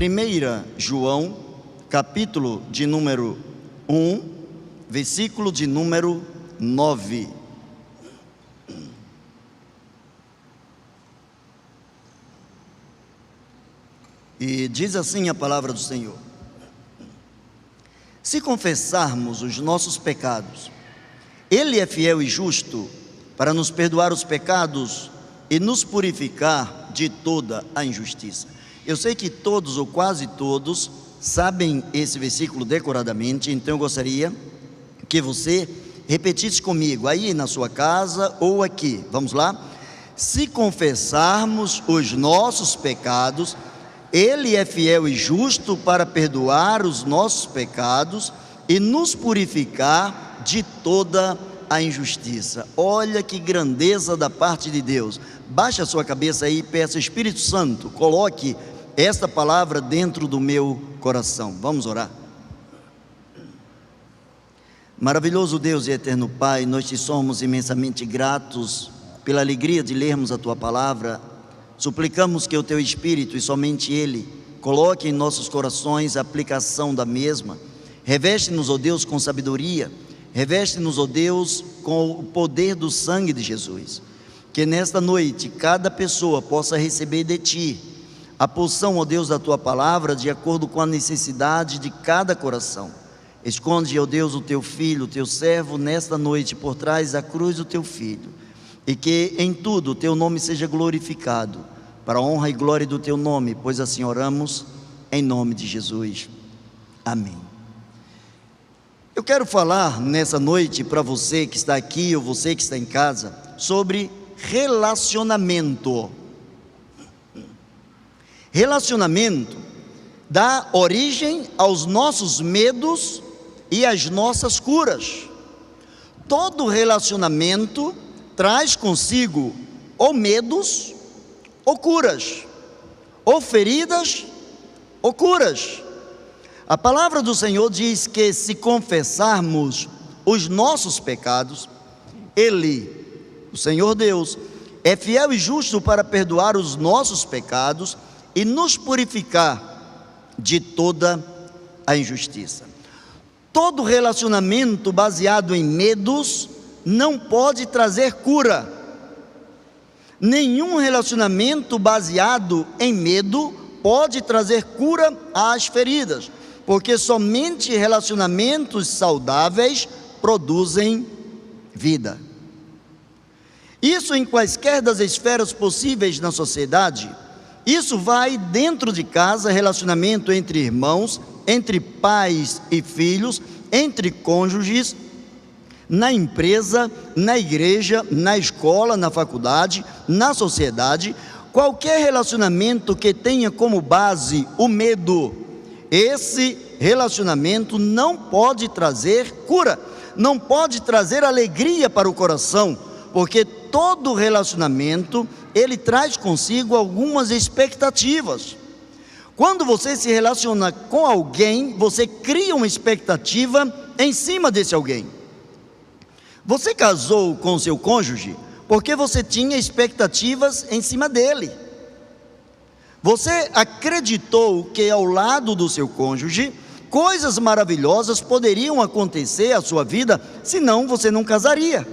1 João, capítulo de número 1, versículo de número 9. E diz assim a palavra do Senhor: se confessarmos os nossos pecados, Ele é fiel e justo para nos perdoar os pecados e nos purificar de toda a injustiça. Eu sei que todos ou quase todos sabem esse versículo decoradamente, então eu gostaria que você repetisse comigo, aí na sua casa ou aqui. Vamos lá? Se confessarmos os nossos pecados, Ele é fiel e justo para perdoar os nossos pecados e nos purificar de toda a injustiça. Olha que grandeza da parte de Deus. Baixe a sua cabeça aí e peça: Espírito Santo, coloque esta palavra dentro do meu coração. Vamos orar. Maravilhoso Deus e eterno Pai, nós te somos imensamente gratos pela alegria de lermos a tua palavra. Suplicamos que o teu Espírito, e somente Ele, coloque em nossos corações a aplicação da mesma. Reveste-nos, ó Deus, com sabedoria. Reveste-nos, ó Deus, com o poder do sangue de Jesus. Que nesta noite cada pessoa possa receber de Ti a porção, ó Deus, da Tua palavra, de acordo com a necessidade de cada coração. Esconde, ó Deus, o Teu Filho, o Teu servo, nesta noite por trás da cruz do Teu Filho. E que em tudo o Teu nome seja glorificado, para a honra e glória do Teu nome, pois assim oramos, em nome de Jesus. Amém. Eu quero falar nessa noite para você que está aqui ou você que está em casa, sobre relacionamento. Relacionamento dá origem aos nossos medos e às nossas curas. Todo relacionamento traz consigo ou medos ou curas, ou feridas ou curas. A palavra do Senhor diz que se confessarmos os nossos pecados, Ele, o Senhor Deus, é fiel e justo para perdoar os nossos pecados e nos purificar de toda a injustiça. Todo relacionamento baseado em medos não pode trazer cura. Nenhum relacionamento baseado em medo pode trazer cura às feridas, porque somente relacionamentos saudáveis produzem vida. Isso em quaisquer das esferas possíveis na sociedade. Isso vai dentro de casa, relacionamento entre irmãos, entre pais e filhos, entre cônjuges, na empresa, na igreja, na escola, na faculdade, na sociedade. Qualquer relacionamento que tenha como base o medo, esse relacionamento não pode trazer cura, não pode trazer alegria para o coração, porque todo relacionamento, ele traz consigo algumas expectativas. Quando você se relaciona com alguém, você cria uma expectativa em cima desse alguém. Você casou com seu cônjuge porque você tinha expectativas em cima dele. Você acreditou que ao lado do seu cônjuge, coisas maravilhosas poderiam acontecer à sua vida, senão você não casaria.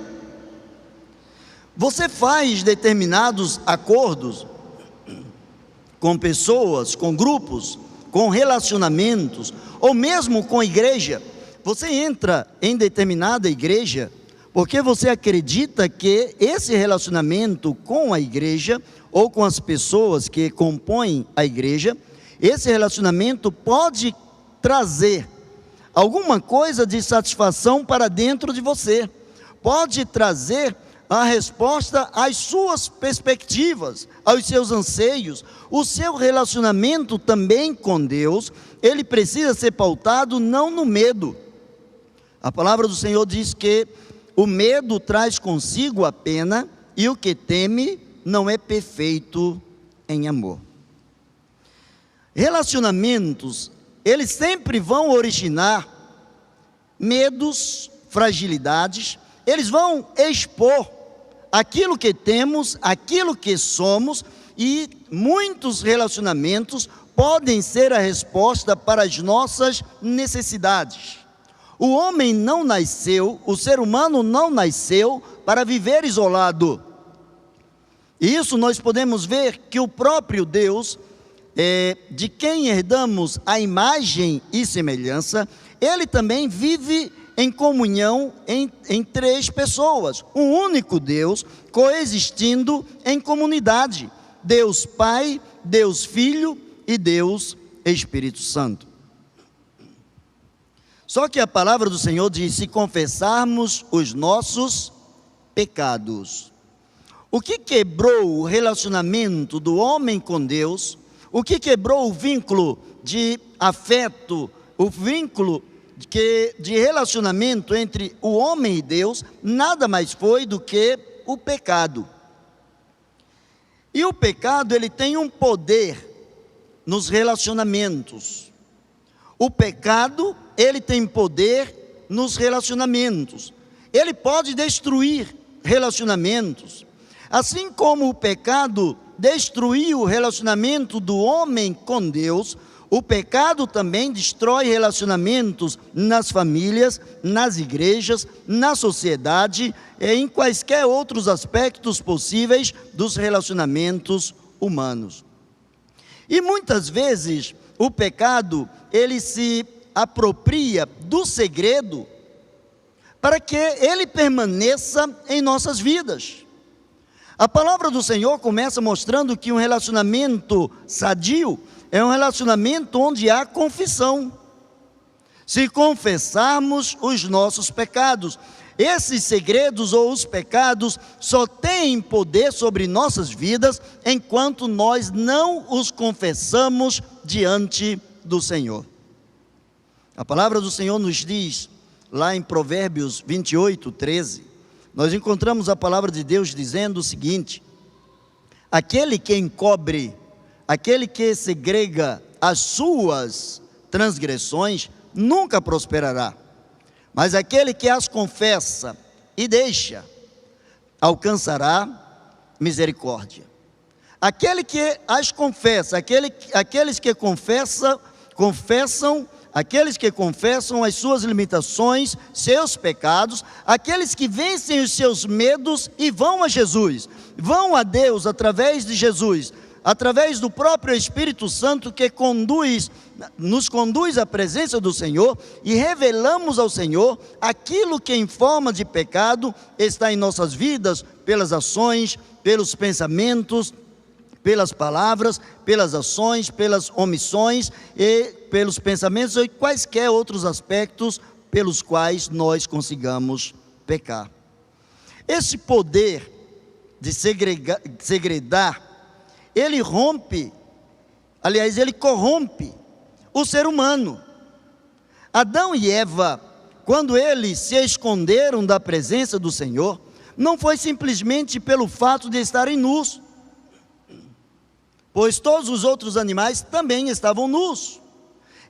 Você faz determinados acordos com pessoas, com grupos, com relacionamentos, ou mesmo com a igreja. Você entra em determinada igreja porque você acredita que esse relacionamento com a igreja ou com as pessoas que compõem a igreja, esse relacionamento pode trazer alguma coisa de satisfação para dentro de você, pode trazer a resposta às suas perspectivas, aos seus anseios. O seu relacionamento também com Deus, ele precisa ser pautado não no medo. A palavra do Senhor diz que o medo traz consigo a pena, e o que teme não é perfeito em amor. Relacionamentos, eles sempre vão originar medos, fragilidades, eles vão expor aquilo que temos, aquilo que somos, e muitos relacionamentos podem ser a resposta para as nossas necessidades. O homem não nasceu, o ser humano não nasceu para viver isolado. E isso nós podemos ver que o próprio Deus, de quem herdamos a imagem e semelhança, ele também vive em comunhão em três pessoas, um único Deus coexistindo em comunidade: Deus Pai, Deus Filho e Deus Espírito Santo. Só que a palavra do Senhor diz: se confessarmos os nossos pecados. O que quebrou o relacionamento do homem com Deus, o que quebrou o vínculo de afeto, o vínculo de relacionamento entre o homem e Deus, nada mais foi do que o pecado. E o pecado, ele tem um poder nos relacionamentos. O pecado, ele tem poder nos relacionamentos. Ele pode destruir relacionamentos. Assim como o pecado destruiu o relacionamento do homem com Deus, o pecado também destrói relacionamentos nas famílias, nas igrejas, na sociedade e em quaisquer outros aspectos possíveis dos relacionamentos humanos. E muitas vezes o pecado, ele se apropria do segredo para que ele permaneça em nossas vidas. A palavra do Senhor começa mostrando que um relacionamento sadio é um relacionamento onde há confissão. Se confessarmos os nossos pecados, esses segredos ou os pecados só têm poder sobre nossas vidas enquanto nós não os confessamos diante do Senhor. A palavra do Senhor nos diz, lá em Provérbios 28, 13, nós encontramos a palavra de Deus dizendo o seguinte: aquele que encobre, aquele que segrega as suas transgressões, nunca prosperará. Mas aquele que as confessa e deixa, alcançará misericórdia. Aquele que as confessa, aqueles que confessam as suas limitações, seus pecados, aqueles que vencem os seus medos e vão a Jesus, vão a Deus através de Jesus, através do próprio Espírito Santo que nos conduz à presença do Senhor, e revelamos ao Senhor aquilo que em forma de pecado está em nossas vidas, pelas ações, pelos pensamentos, pelas palavras, pelas ações, pelas omissões e pelos pensamentos e quaisquer outros aspectos pelos quais nós consigamos pecar. Esse poder de segredar, ele corrompe o ser humano. Adão e Eva, quando eles se esconderam da presença do Senhor, não foi simplesmente pelo fato de estarem nus, pois todos os outros animais também estavam nus.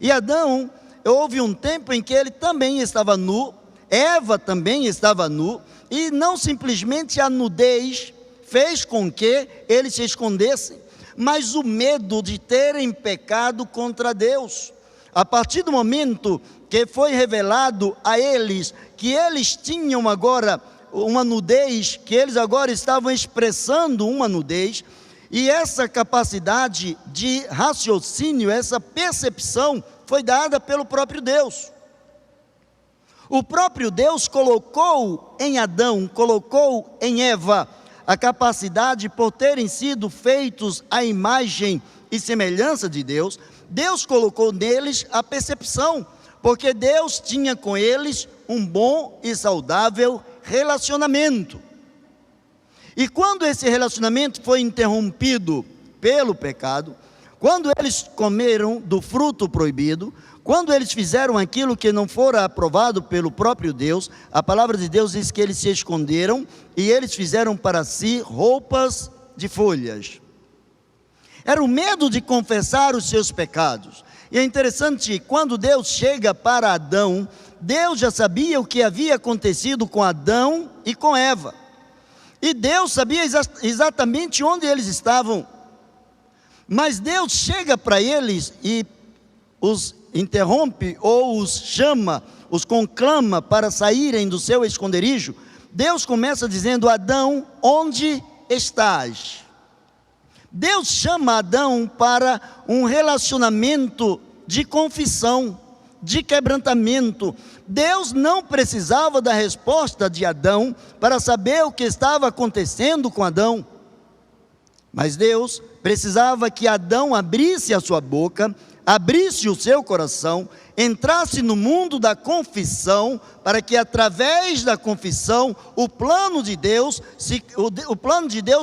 E Adão, houve um tempo em que ele também estava nu, Eva também estava nu, e não simplesmente a nudez fez com que eles se escondessem, mas o medo de terem pecado contra Deus. A partir do momento que foi revelado a eles que eles tinham agora uma nudez, que eles agora estavam expressando uma nudez, e essa capacidade de raciocínio, essa percepção foi dada pelo próprio Deus. O próprio Deus colocou em Adão, colocou em Eva a capacidade, por terem sido feitos à imagem e semelhança de Deus, Deus colocou neles a percepção, porque Deus tinha com eles um bom e saudável relacionamento. E quando esse relacionamento foi interrompido pelo pecado, quando eles comeram do fruto proibido, quando eles fizeram aquilo que não fora aprovado pelo próprio Deus, a palavra de Deus diz que eles se esconderam e eles fizeram para si roupas de folhas. Era o medo de confessar os seus pecados. E é interessante, quando Deus chega para Adão, Deus já sabia o que havia acontecido com Adão e com Eva. E Deus sabia exatamente onde eles estavam. Mas Deus chega para eles e os interrompe ou os chama, os conclama para saírem do seu esconderijo. Deus começa dizendo: Adão, onde estás? Deus chama Adão para um relacionamento de confissão, de quebrantamento. Deus não precisava da resposta de Adão para saber o que estava acontecendo com Adão, mas Deus precisava que Adão abrisse a sua boca, abrisse o seu coração, entrasse no mundo da confissão, para que através da confissão o plano de Deus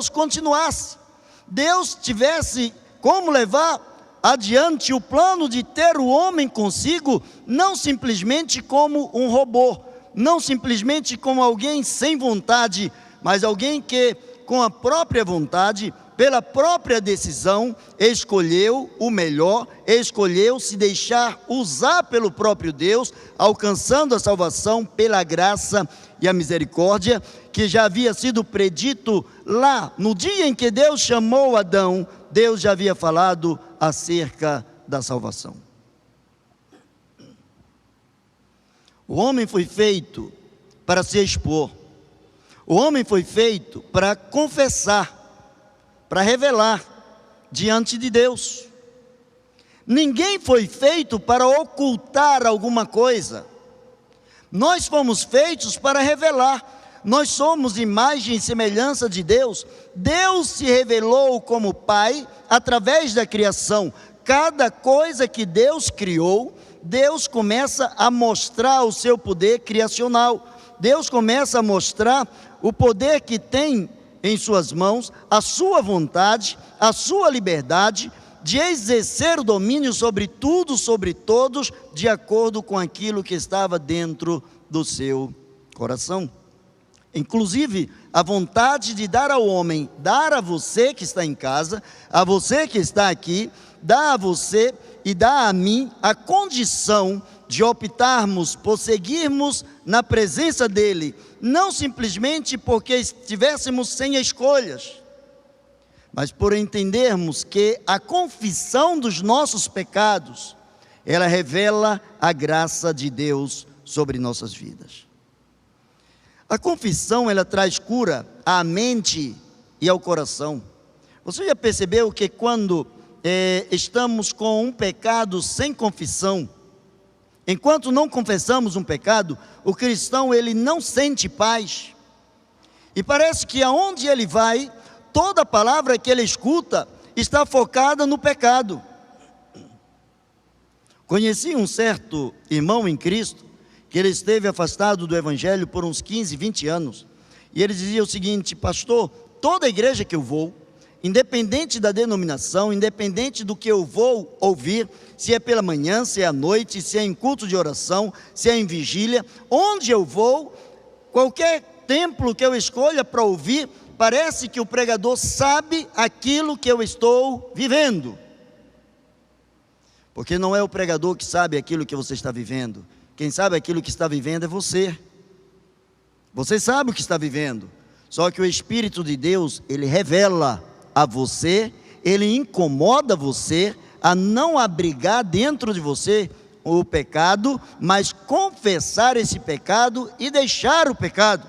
continuasse. Deus tivesse como levar adiante o plano de ter o homem consigo, não simplesmente como um robô, não simplesmente como alguém sem vontade, mas alguém que com a própria vontade, pela própria decisão, escolheu o melhor, escolheu se deixar usar pelo próprio Deus, alcançando a salvação pela graça e a misericórdia, que já havia sido predito lá, no dia em que Deus chamou Adão. Deus já havia falado acerca da salvação. O homem foi feito para se expor, o homem foi feito para confessar, para revelar diante de Deus. Ninguém foi feito para ocultar alguma coisa. Nós fomos feitos para revelar. Nós somos imagem e semelhança de Deus. Deus se revelou como Pai através da criação. Cada coisa que Deus criou, Deus começa a mostrar o seu poder criacional. Deus começa a mostrar o poder que tem em suas mãos, a sua vontade, a sua liberdade de exercer o domínio sobre tudo, sobre todos, de acordo com aquilo que estava dentro do seu coração. Inclusive, a vontade de dar ao homem, dar a você que está em casa, a você que está aqui, dar a você e dar a mim a condição de optarmos por seguirmos na presença dEle, não simplesmente porque estivéssemos sem escolhas, mas por entendermos que a confissão dos nossos pecados, ela revela a graça de Deus sobre nossas vidas. A confissão, ela traz cura à mente e ao coração. Você já percebeu que quando estamos com um pecado sem confissão, enquanto não confessamos um pecado, o cristão ele não sente paz. E parece que aonde ele vai, toda palavra que ele escuta está focada no pecado. Conheci um certo irmão em Cristo, que ele esteve afastado do Evangelho por uns 15, 20 anos. E ele dizia o seguinte: pastor, toda igreja que eu vou, independente da denominação, independente do que eu vou ouvir, se é pela manhã, se é à noite, se é em culto de oração, se é em vigília, onde eu vou, qualquer templo que eu escolha para ouvir, parece que o pregador sabe aquilo que eu estou vivendo. Porque não é o pregador que sabe aquilo que você está vivendo. Quem sabe aquilo que está vivendo é você. Você sabe o que está vivendo. Só que o Espírito de Deus, ele revela a você, ele incomoda você a não abrigar dentro de você o pecado, mas confessar esse pecado e deixar o pecado.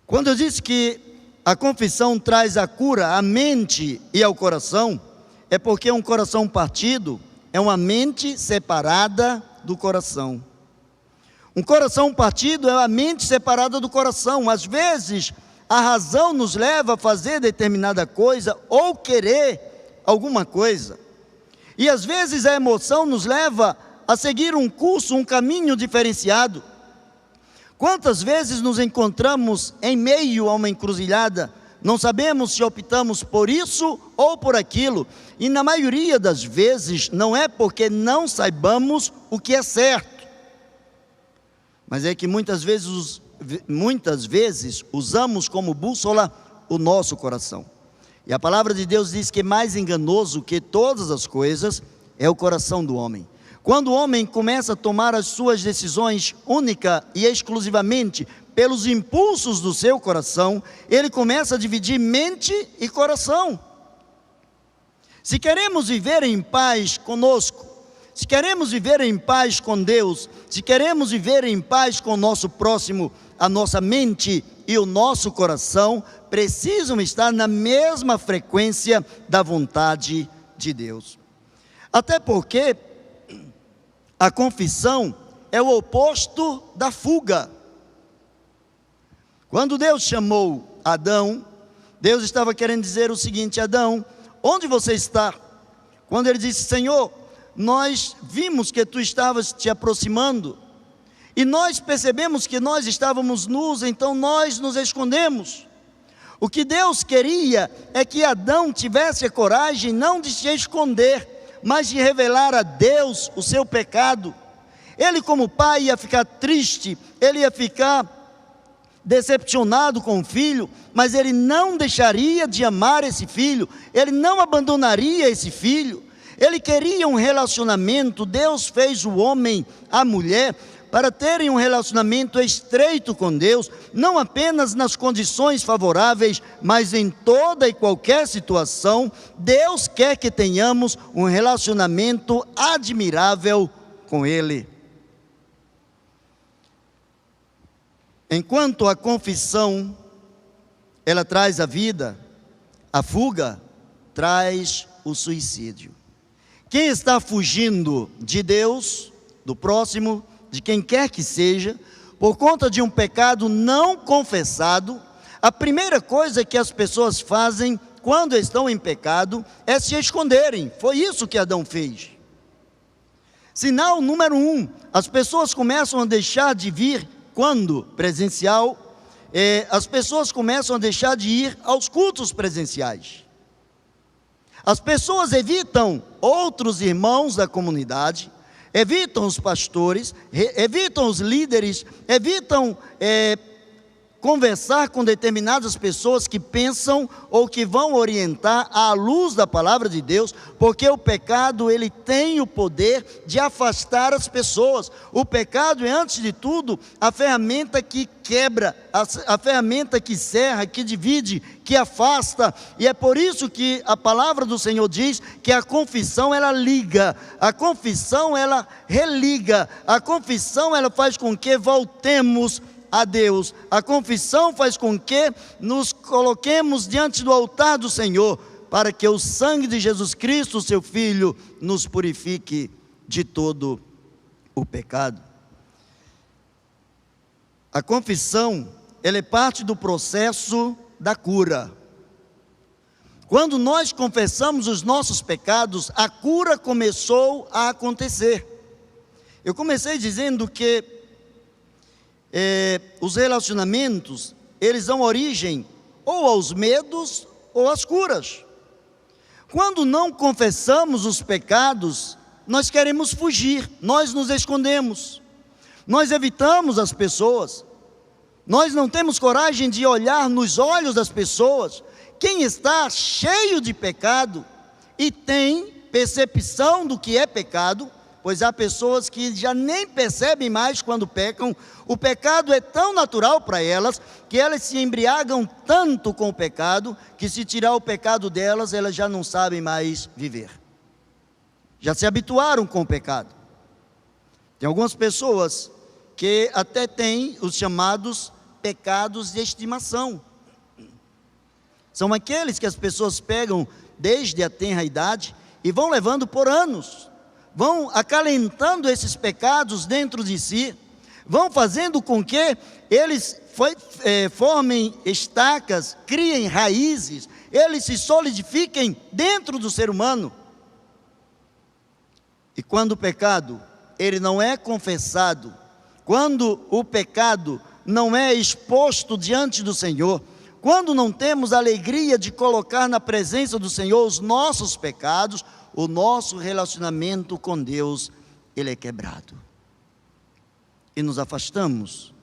Quando eu disse que a confissão traz a cura à mente e ao coração, é porque um coração partido é uma mente separada do coração. Um coração partido é uma mente separada do coração. Às vezes, a razão nos leva a fazer determinada coisa ou querer alguma coisa. E às vezes a emoção nos leva a seguir um curso, um caminho diferenciado. Quantas vezes nos encontramos em meio a uma encruzilhada, não sabemos se optamos por isso ou por aquilo, e na maioria das vezes não é porque não saibamos o que é certo, mas é que muitas vezes usamos como bússola o nosso coração. E a palavra de Deus diz que mais enganoso que todas as coisas é o coração do homem. Quando o homem começa a tomar as suas decisões única e exclusivamente pelos impulsos do seu coração, ele começa a dividir mente e coração. Se queremos viver em paz conosco, se queremos viver em paz com Deus, se queremos viver em paz com o nosso próximo, a nossa mente e o nosso coração precisam estar na mesma frequência da vontade de Deus. Até porque a confissão é o oposto da fuga. Quando Deus chamou Adão, Deus estava querendo dizer o seguinte: Adão, onde você está? Quando ele disse: Senhor, nós vimos que tu estavas te aproximando, e nós percebemos que nós estávamos nus, então nós nos escondemos. O que Deus queria é que Adão tivesse a coragem não de se esconder, mas de revelar a Deus o seu pecado. Ele, como pai, ia ficar triste, ele ia ficar decepcionado com o filho, mas ele não deixaria de amar esse filho, ele não abandonaria esse filho. Ele queria um relacionamento. Deus fez o homem, a mulher, para terem um relacionamento estreito com Deus, não apenas nas condições favoráveis, mas em toda e qualquer situação. Deus quer que tenhamos um relacionamento admirável com Ele. Enquanto a confissão, ela traz a vida, a fuga traz o suicídio. Quem está fugindo de Deus, do próximo, de quem quer que seja, por conta de um pecado não confessado, a primeira coisa que as pessoas fazem quando estão em pecado é se esconderem. Foi isso que Adão fez. Sinal número 1, as pessoas começam a deixar de vir, quando presencial, as pessoas começam a deixar de ir aos cultos presenciais. As pessoas evitam outros irmãos da comunidade, evitam os pastores, evitam os líderes, evitam conversar com determinadas pessoas que pensam ou que vão orientar à luz da palavra de Deus, porque o pecado, ele tem o poder de afastar as pessoas. O pecado é, antes de tudo, a ferramenta que quebra, a ferramenta que cerra, que divide, que afasta, e é por isso que a palavra do Senhor diz que a confissão, ela liga, a confissão, ela religa, a confissão, ela faz com que voltemos a Deus. A confissão faz com que nos coloquemos diante do altar do Senhor, para que o sangue de Jesus Cristo, seu Filho, nos purifique de todo o pecado. A confissão, ela é parte do processo da cura. Quando nós confessamos os nossos pecados, a cura começou a acontecer. Eu comecei dizendo que os relacionamentos, eles dão origem ou aos medos ou às curas. Quando não confessamos os pecados, nós queremos fugir, nós nos escondemos, nós evitamos as pessoas, nós não temos coragem de olhar nos olhos das pessoas. Quem está cheio de pecado e tem percepção do que é pecado, pois há pessoas que já nem percebem mais quando pecam. O pecado é tão natural para elas, que elas se embriagam tanto com o pecado, que se tirar o pecado delas, elas já não sabem mais viver. Já se habituaram com o pecado. Tem algumas pessoas que até têm os chamados pecados de estimação. São aqueles que as pessoas pegam desde a tenra idade e vão levando por anos, vão acalentando esses pecados dentro de si, vão fazendo com que eles formem estacas, criem raízes, eles se solidifiquem dentro do ser humano. E quando o pecado, ele não é confessado, quando o pecado não é exposto diante do Senhor, quando não temos a alegria de colocar na presença do Senhor os nossos pecados, o nosso relacionamento com Deus, ele é quebrado. E nos afastamos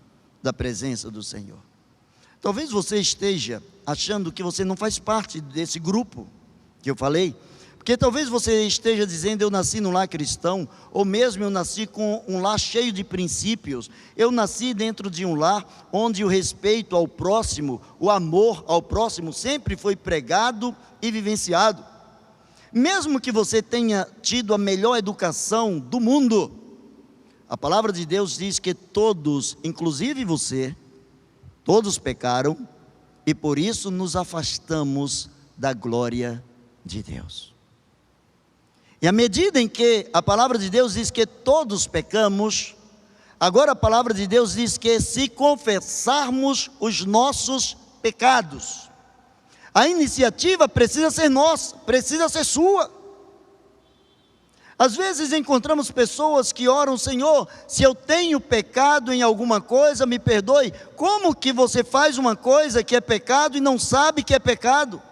da presença do Senhor. Talvez você esteja achando que você não faz parte desse grupo que eu falei, porque talvez você esteja dizendo: eu nasci num lar cristão, ou mesmo eu nasci com um lar cheio de princípios, eu nasci dentro de um lar onde o respeito ao próximo, o amor ao próximo sempre foi pregado e vivenciado. Mesmo que você tenha tido a melhor educação do mundo, a palavra de Deus diz que todos, inclusive você, todos pecaram e por isso nos afastamos da glória de Deus. E à medida em que a palavra de Deus diz que todos pecamos, agora a palavra de Deus diz que se confessarmos os nossos pecados, a iniciativa precisa ser nossa, precisa ser sua. Às vezes encontramos pessoas que oram: Senhor, se eu tenho pecado em alguma coisa, me perdoe. Como que você faz uma coisa que é pecado e não sabe que é pecado?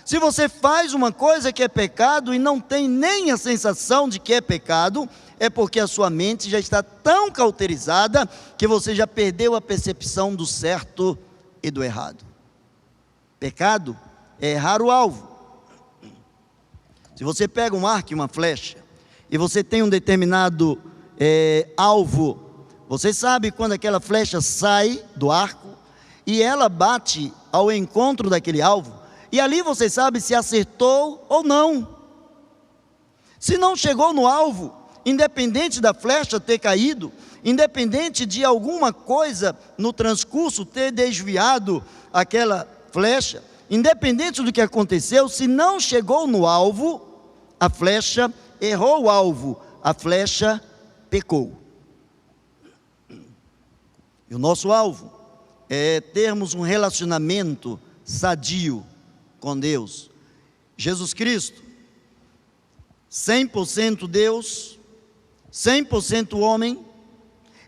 Se você faz uma coisa que é pecado e não tem nem a sensação de que é pecado, é porque a sua mente já está tão cauterizada que você já perdeu a percepção do certo e do errado. Pecado é errar o alvo. Se você pega um arco e uma flecha, e você tem um determinado alvo, você sabe quando aquela flecha sai do arco, e ela bate ao encontro daquele alvo, e ali você sabe se acertou ou não. Se não chegou no alvo, independente da flecha ter caído, independente de alguma coisa no transcurso ter desviado aquela flecha, independente do que aconteceu, se não chegou no alvo, a flecha errou o alvo, a flecha pecou. E o nosso alvo é termos um relacionamento sadio com Deus. Jesus Cristo, 100% Deus, 100% homem,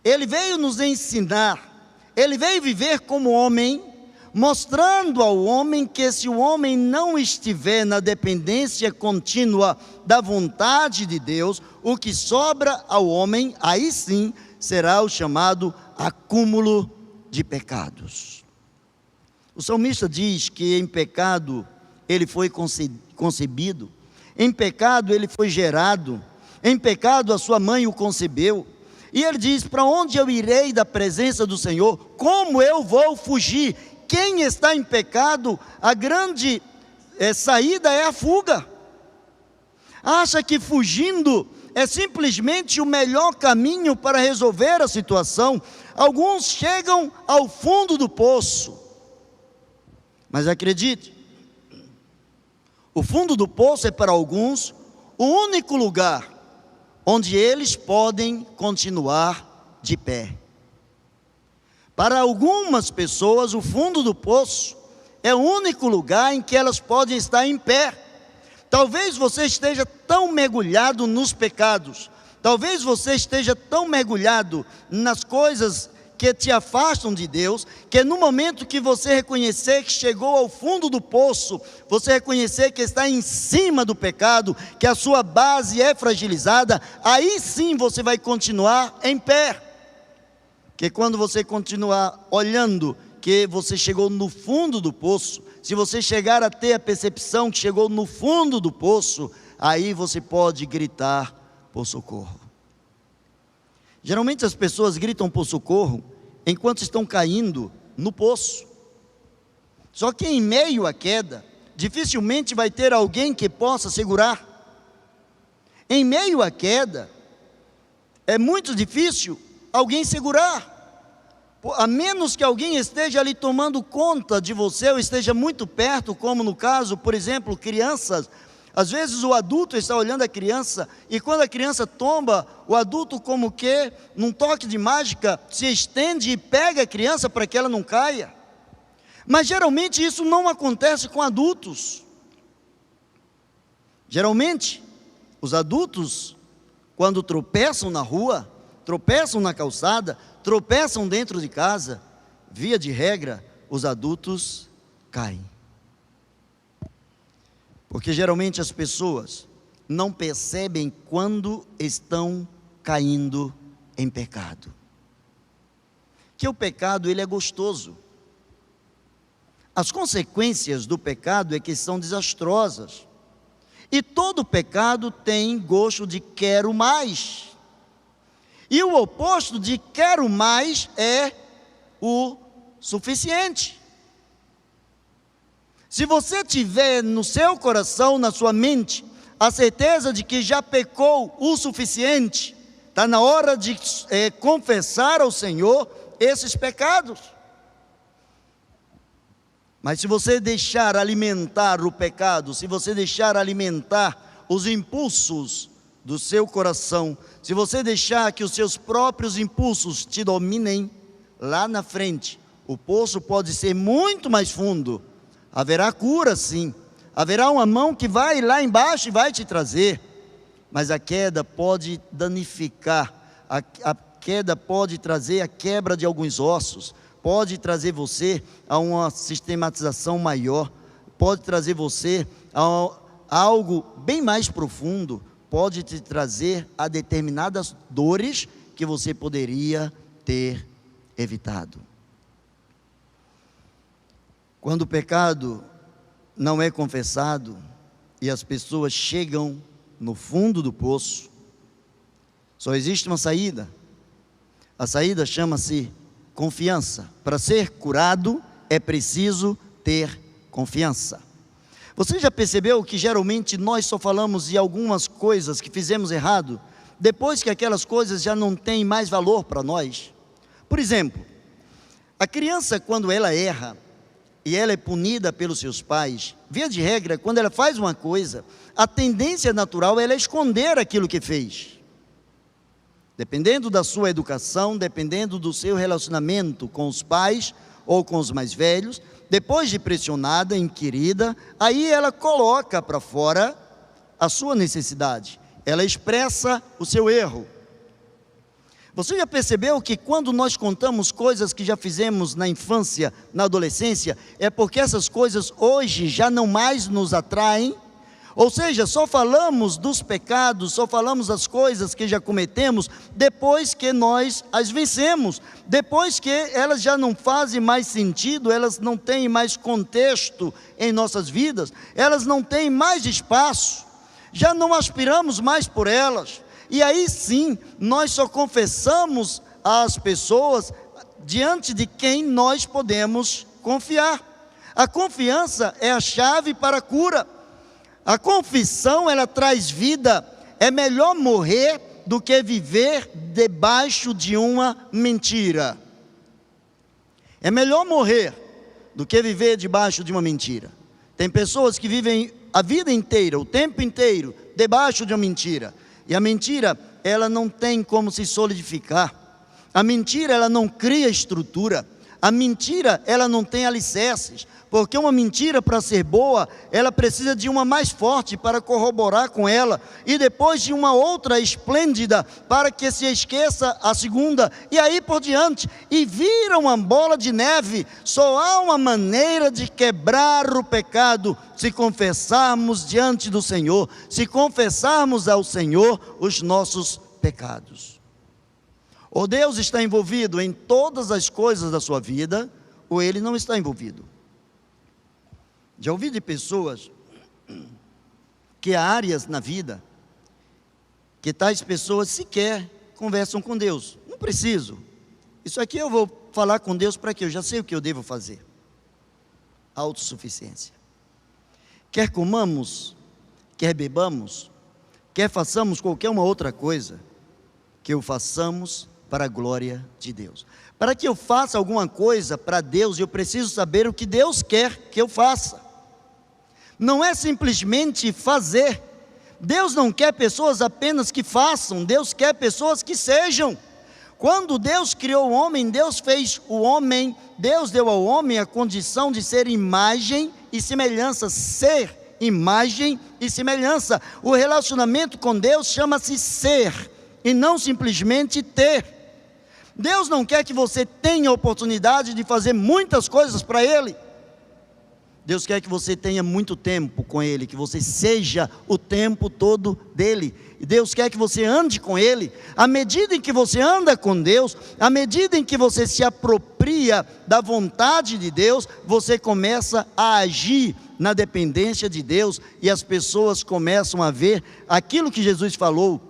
Ele veio nos ensinar, Ele veio viver como homem, mostrando ao homem que se o homem não estiver na dependência contínua da vontade de Deus, o que sobra ao homem, aí sim, será o chamado acúmulo de pecados. O salmista diz que em pecado ele foi concebido, em pecado ele foi gerado, em pecado a sua mãe o concebeu. E ele diz: para onde eu irei da presença do Senhor? Como eu vou fugir? Quem está em pecado, a grande saída é a fuga. Acha que fugindo é simplesmente o melhor caminho para resolver a situação. Alguns chegam ao fundo do poço, mas acredite, o fundo do poço é para alguns o único lugar onde eles podem continuar de pé. Para algumas pessoas, o fundo do poço é o único lugar em que elas podem estar em pé. Talvez você esteja tão mergulhado nos pecados, talvez você esteja tão mergulhado nas coisas que te afastam de Deus, que no momento que você reconhecer que chegou ao fundo do poço, você reconhecer que está em cima do pecado, que a sua base é fragilizada, aí sim você vai continuar em pé. Que quando você continuar olhando que você chegou no fundo do poço, se você chegar a ter a percepção que chegou no fundo do poço, aí você pode gritar por socorro. Geralmente as pessoas gritam por socorro enquanto estão caindo no poço. Só que em meio à queda, dificilmente vai ter alguém que possa segurar. Em meio à queda, é muito difícil alguém segurar, a menos que alguém esteja ali tomando conta de você, ou esteja muito perto, como no caso, por exemplo, crianças. Às vezes o adulto está olhando a criança, e quando a criança tomba, o adulto como que, num toque de mágica, se estende e pega a criança para que ela não caia. Mas geralmente isso não acontece com adultos. Geralmente, os adultos, quando tropeçam na rua, tropeçam na calçada, tropeçam dentro de casa, via de regra, os adultos caem. Porque geralmente as pessoas não percebem quando estão caindo em pecado. Que o pecado, ele é gostoso. As consequências do pecado é que são desastrosas. E todo pecado tem gosto de quero mais. E o oposto de quero mais é o suficiente. Se você tiver no seu coração, na sua mente, a certeza de que já pecou o suficiente, está na hora de confessar ao Senhor esses pecados. Mas se você deixar alimentar o pecado, se você deixar alimentar os impulsos do seu coração, se você deixar que os seus próprios impulsos te dominem, lá na frente, o poço pode ser muito mais fundo. Haverá cura, sim. Haverá uma mão que vai lá embaixo e vai te trazer. Mas a queda pode danificar, a queda pode trazer a quebra de alguns ossos, pode trazer você a uma sistematização maior, pode trazer você a algo bem mais profundo, pode te trazer a determinadas dores que você poderia ter evitado. Quando o pecado não é confessado e as pessoas chegam no fundo do poço, só existe uma saída. A saída chama-se confiança. Para ser curado é preciso ter confiança. Você já percebeu que geralmente nós só falamos de algumas coisas que fizemos errado, depois que aquelas coisas já não têm mais valor para nós? Por exemplo, a criança, quando ela erra e ela é punida pelos seus pais, via de regra, quando ela faz uma coisa, a tendência natural é esconder aquilo que fez. Dependendo da sua educação, dependendo do seu relacionamento com os pais ou com os mais velhos, depois de pressionada, inquirida, aí ela coloca para fora a sua necessidade, ela expressa o seu erro. Você já percebeu que quando nós contamos coisas que já fizemos na infância, na adolescência, é porque essas coisas hoje já não mais nos atraem? Ou seja, só falamos dos pecados, só falamos das coisas que já cometemos depois que nós as vencemos, depois que elas já não fazem mais sentido, elas não têm mais contexto em nossas vidas, elas não têm mais espaço, já não aspiramos mais por elas. E aí sim, nós só confessamos às pessoas diante de quem nós podemos confiar. A confiança é a chave para a cura. A confissão, ela traz vida. É melhor morrer do que viver debaixo de uma mentira. É melhor morrer do que viver debaixo de uma mentira. Tem pessoas que vivem a vida inteira, o tempo inteiro, debaixo de uma mentira. E a mentira, ela não tem como se solidificar. A mentira, ela não cria estrutura. A mentira, ela não tem alicerces. Porque uma mentira, para ser boa, ela precisa de uma mais forte para corroborar com ela, e depois de uma outra esplêndida para que se esqueça a segunda, e aí por diante, e vira uma bola de neve. Só há uma maneira de quebrar o pecado: se confessarmos diante do Senhor, se confessarmos ao Senhor os nossos pecados. Ou Deus está envolvido em todas as coisas da sua vida, ou Ele não está envolvido. Já ouvi de pessoas que há áreas na vida que tais pessoas sequer conversam com Deus. Não preciso. Isso aqui eu vou falar com Deus para quê? Eu já sei o que eu devo fazer. Autossuficiência. Quer comamos, quer bebamos, quer façamos qualquer uma outra coisa, que o façamos para a glória de Deus. Para que eu faça alguma coisa para Deus, eu preciso saber o que Deus quer que eu faça. Não é simplesmente fazer. Deus não quer pessoas apenas que façam, Deus quer pessoas que sejam. Quando Deus criou o homem, Deus fez o homem, Deus deu ao homem a condição de ser imagem e semelhança, ser imagem e semelhança. O relacionamento com Deus chama-se ser, e não simplesmente ter. Deus não quer que você tenha a oportunidade de fazer muitas coisas para Ele. Deus quer que você tenha muito tempo com Ele, que você seja o tempo todo dEle. E Deus quer que você ande com Ele. À medida em que você anda com Deus, à medida em que você se apropria da vontade de Deus, você começa a agir na dependência de Deus, e as pessoas começam a ver aquilo que Jesus falou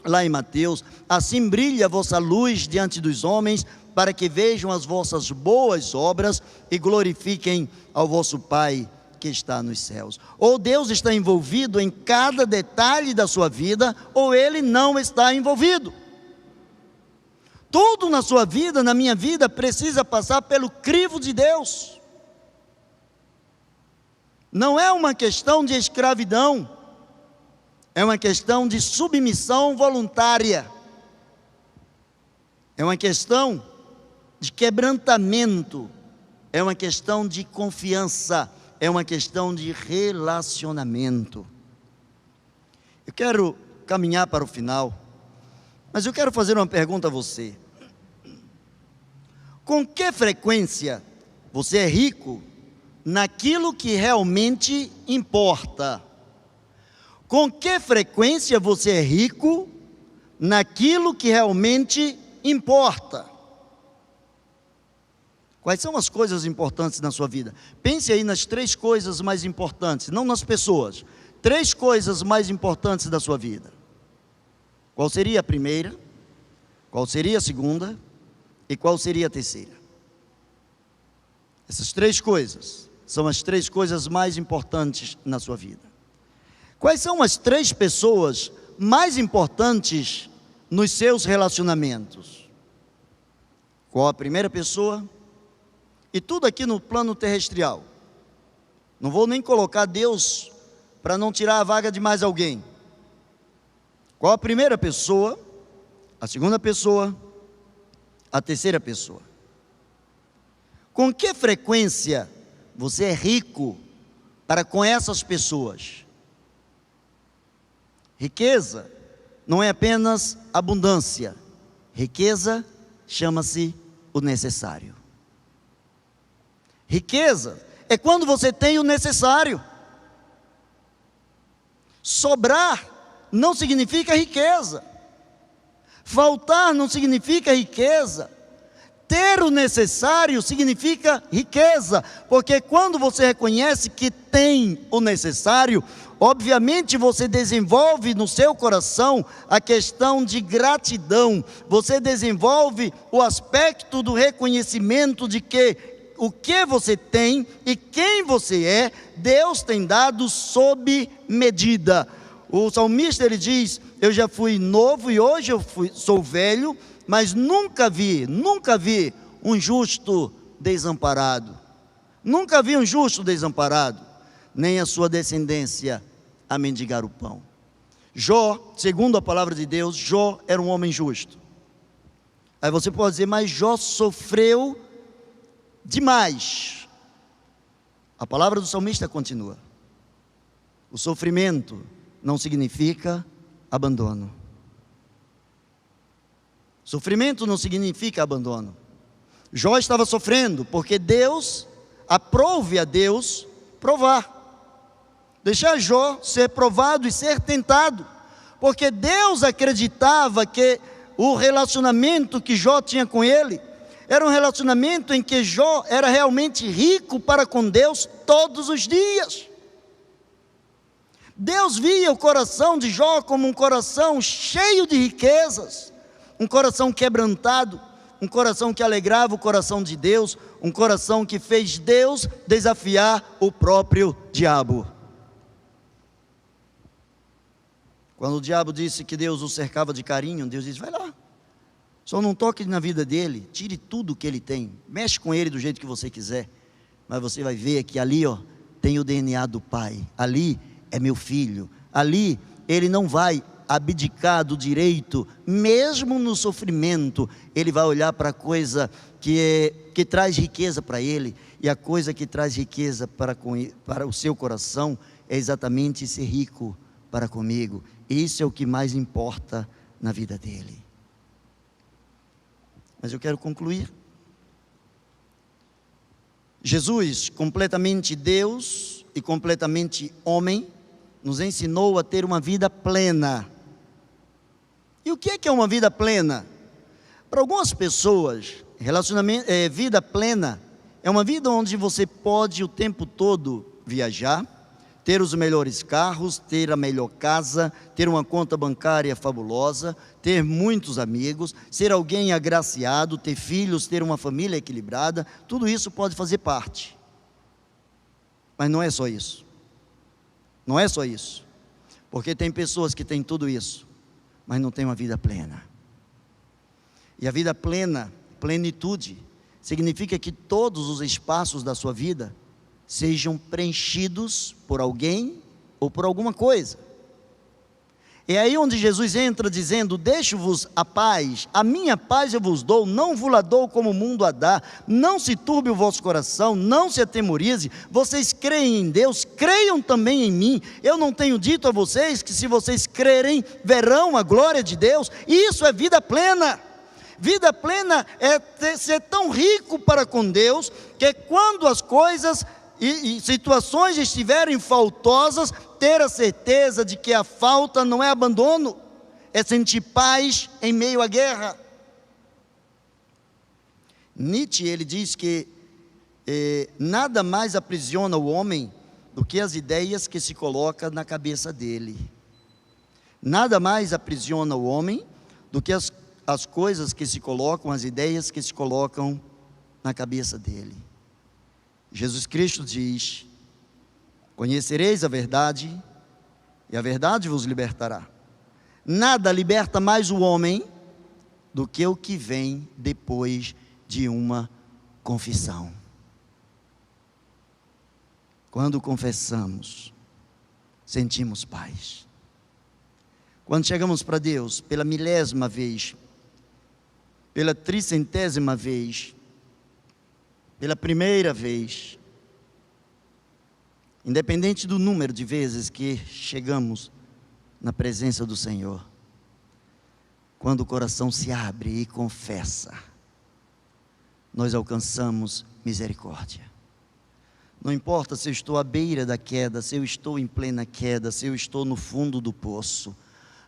lá em Mateus: assim brilha a vossa luz diante dos homens, para que vejam as vossas boas obras e glorifiquem ao vosso Pai que está nos céus. Ou Deus está envolvido em cada detalhe da sua vida, ou Ele não está envolvido. Tudo na sua vida, na minha vida, precisa passar pelo crivo de Deus. Não é uma questão de escravidão, é uma questão de submissão voluntária. É uma questão de quebrantamento, é uma questão de confiança, é uma questão de relacionamento. Eu quero caminhar para o final, mas eu quero fazer uma pergunta a você. Com que frequência você é rico naquilo que realmente importa? Com que frequência você é rico naquilo que realmente importa? Quais são as coisas importantes na sua vida? Pense aí nas 3 coisas mais importantes, não nas pessoas. 3 coisas mais importantes da sua vida. Qual seria a primeira? Qual seria a segunda? E qual seria a terceira? Essas 3 coisas são as 3 coisas mais importantes na sua vida. Quais são as 3 pessoas mais importantes nos seus relacionamentos? Qual a primeira pessoa? E tudo aqui no plano terrestrial. Não vou nem colocar Deus para não tirar a vaga de mais alguém. Qual a primeira pessoa? A segunda pessoa? A terceira pessoa? Com que frequência você é rico para com essas pessoas? Riqueza não é apenas abundância. Riqueza chama-se o necessário. Riqueza é quando você tem o necessário. Sobrar não significa riqueza. Faltar não significa riqueza. Ter o necessário significa riqueza, porque quando você reconhece que tem o necessário, obviamente você desenvolve no seu coração a questão de gratidão, você desenvolve o aspecto do reconhecimento de que o que você tem e quem você é, Deus tem dado sob medida. O salmista ele diz: eu já fui novo e hoje sou velho, mas nunca vi um justo desamparado. Nunca vi um justo desamparado, nem a sua descendência a mendigar o pão. Jó, segundo a palavra de Deus, Jó era um homem justo. Aí você pode dizer, mas Jó sofreu demais. A palavra do salmista continua: o sofrimento não significa abandono. Sofrimento não significa abandono. Jó estava sofrendo porque Deus, aprove a Deus provar. Deixar Jó ser provado e ser tentado, porque Deus acreditava que o relacionamento que Jó tinha com ele era um relacionamento em que Jó era realmente rico para com Deus todos os dias. Deus via o coração de Jó como um coração cheio de riquezas, um coração quebrantado, um coração que alegrava o coração de Deus, um coração que fez Deus desafiar o próprio diabo. Quando o diabo disse que Deus o cercava de carinho, Deus disse: vai lá, só não toque na vida dele, tire tudo que ele tem, mexe com ele do jeito que você quiser, mas você vai ver que ali tem o DNA do pai, ali é meu filho, ali ele não vai abdicar do direito, mesmo no sofrimento, ele vai olhar para a coisa que traz riqueza para ele, e a coisa que traz riqueza para o seu coração é exatamente ser rico para comigo. Isso é o que mais importa na vida dele. Mas eu quero concluir. Jesus, completamente Deus e completamente homem, nos ensinou a ter uma vida plena. E o que é uma vida plena? Para algumas pessoas, vida plena é uma vida onde você pode o tempo todo viajar, ter os melhores carros, ter a melhor casa, ter uma conta bancária fabulosa, ter muitos amigos, ser alguém agraciado, ter filhos, ter uma família equilibrada. Tudo isso pode fazer parte. Mas não é só isso. Não é só isso. Porque tem pessoas que têm tudo isso, mas não têm uma vida plena. E a vida plena, plenitude, significa que todos os espaços da sua vida sejam preenchidos por alguém ou por alguma coisa. É aí onde Jesus entra dizendo: deixo-vos a paz, a minha paz eu vos dou, não vos la dou como o mundo a dá. Não se turbe o vosso coração, não se atemorize. Vocês creem em Deus, creiam também em mim. Eu não tenho dito a vocês que se vocês crerem, verão a glória de Deus? Isso é vida plena. Vida plena é ser tão rico para com Deus, que quando as coisas e situações estiverem faltosas, ter a certeza de que a falta não é abandono, é sentir paz em meio à guerra. Nietzsche, ele diz que nada mais aprisiona o homem do que as ideias que se colocam na cabeça dele. Nada mais aprisiona o homem do que as coisas que se colocam, as ideias que se colocam na cabeça dele. Jesus Cristo diz: conhecereis a verdade, e a verdade vos libertará. Nada liberta mais o homem do que o que vem depois de uma confissão. Quando confessamos, sentimos paz. Quando chegamos para Deus, pela 1000ª vez, pela 300ª vez, pela primeira vez, independente do número de vezes que chegamos na presença do Senhor, quando o coração se abre e confessa, nós alcançamos misericórdia. Não importa se eu estou à beira da queda, se eu estou em plena queda, se eu estou no fundo do poço,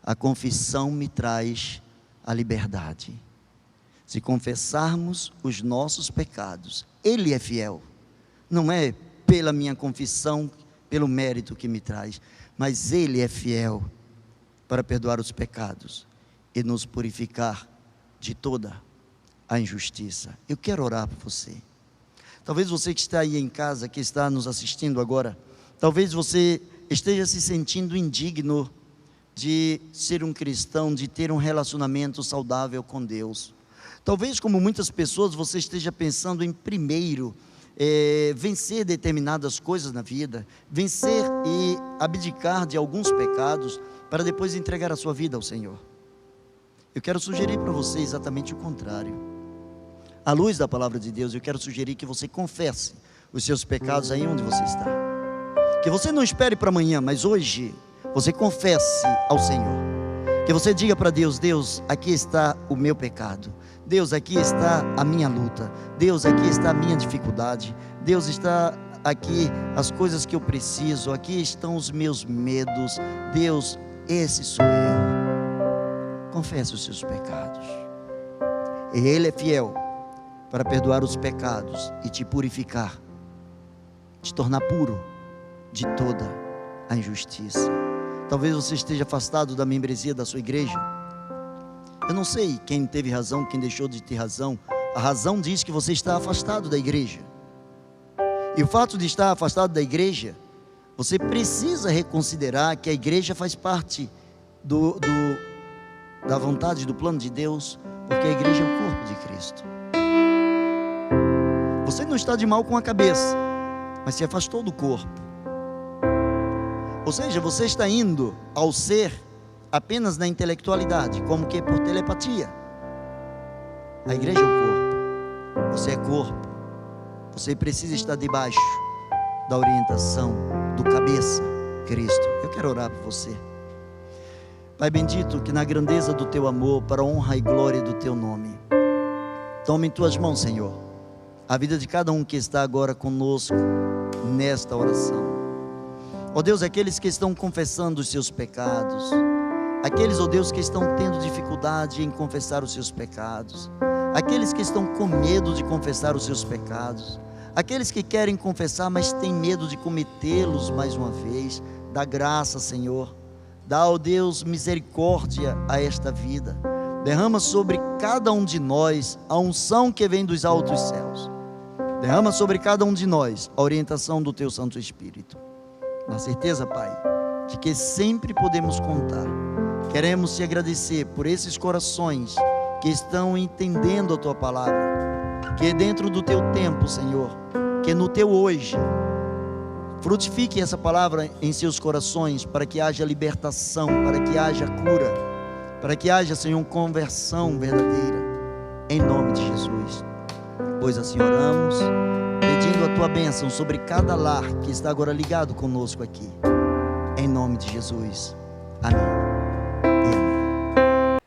a confissão me traz a liberdade. Se confessarmos os nossos pecados, Ele é fiel. Não é pela minha confissão, pelo mérito que me traz, mas Ele é fiel para perdoar os pecados e nos purificar de toda a injustiça. Eu quero orar por você. Talvez você que está aí em casa, que está nos assistindo agora, talvez você esteja se sentindo indigno de ser um cristão, de ter um relacionamento saudável com Deus. Talvez, como muitas pessoas, você esteja pensando em primeiro vencer determinadas coisas na vida, vencer e abdicar de alguns pecados, para depois entregar a sua vida ao Senhor. Eu quero sugerir para você exatamente o contrário. À luz da palavra de Deus, eu quero sugerir que você confesse os seus pecados aí onde você está. Que você não espere para amanhã, mas hoje você confesse ao Senhor. Que você diga para Deus: Deus, aqui está o meu pecado. Deus, aqui está a minha luta. Deus, aqui está a minha dificuldade. Deus, está aqui as coisas que eu preciso. Aqui estão os meus medos. Deus, esse sou eu. Confesse os seus pecados. E Ele é fiel para perdoar os pecados e te purificar, te tornar puro de toda a injustiça. Talvez você esteja afastado da membresia da sua igreja. Eu não sei quem teve razão, quem deixou de ter razão. A razão diz que você está afastado da igreja. E o fato de estar afastado da igreja, você precisa reconsiderar que a igreja faz parte da vontade, do plano de Deus, porque a igreja é o corpo de Cristo. Você não está de mal com a cabeça, mas se afastou do corpo. Ou seja, você está indo ao ser apenas na intelectualidade, como que por telepatia. A igreja é o corpo, você é corpo, você precisa estar debaixo da orientação do cabeça, Cristo. Eu quero orar por você. Pai bendito, que na grandeza do Teu amor, para a honra e glória do Teu nome, toma em Tuas mãos, Senhor, a vida de cada um que está agora conosco nesta oração. Ó Deus, aqueles que estão confessando os seus pecados, aqueles, ó Deus, que estão tendo dificuldade em confessar os seus pecados, aqueles que estão com medo de confessar os seus pecados, aqueles que querem confessar, mas têm medo de cometê-los mais uma vez, dá graça, Senhor, dá, ó Deus, misericórdia a esta vida, derrama sobre cada um de nós a unção que vem dos altos céus, Derrama sobre cada um de nós a orientação do Teu Santo Espírito. Na certeza, Pai, de que sempre podemos contar. Queremos Te agradecer por esses corações que estão entendendo a Tua palavra, que dentro do Teu tempo, Senhor, que no Teu hoje, frutifique essa palavra em seus corações, para que haja libertação, para que haja cura, para que haja, Senhor, conversão verdadeira, em nome de Jesus. Pois assim oramos, pedindo a Tua bênção sobre cada lar que está agora ligado conosco aqui, em nome de Jesus. Amém e amém.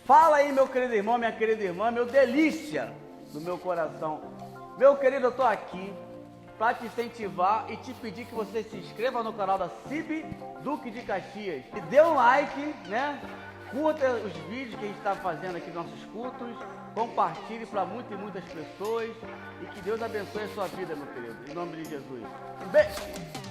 Fala aí, meu querido irmão, minha querida irmã, meu delícia do meu coração. Meu querido, eu estou aqui para te incentivar e te pedir que você se inscreva no canal da CIB Duque de Caxias. E dê um like, né? Curta os vídeos que a gente está fazendo aqui nos nossos cultos. Compartilhe para muitas e muitas pessoas. E que Deus abençoe a sua vida, meu querido. Em nome de Jesus. Um beijo.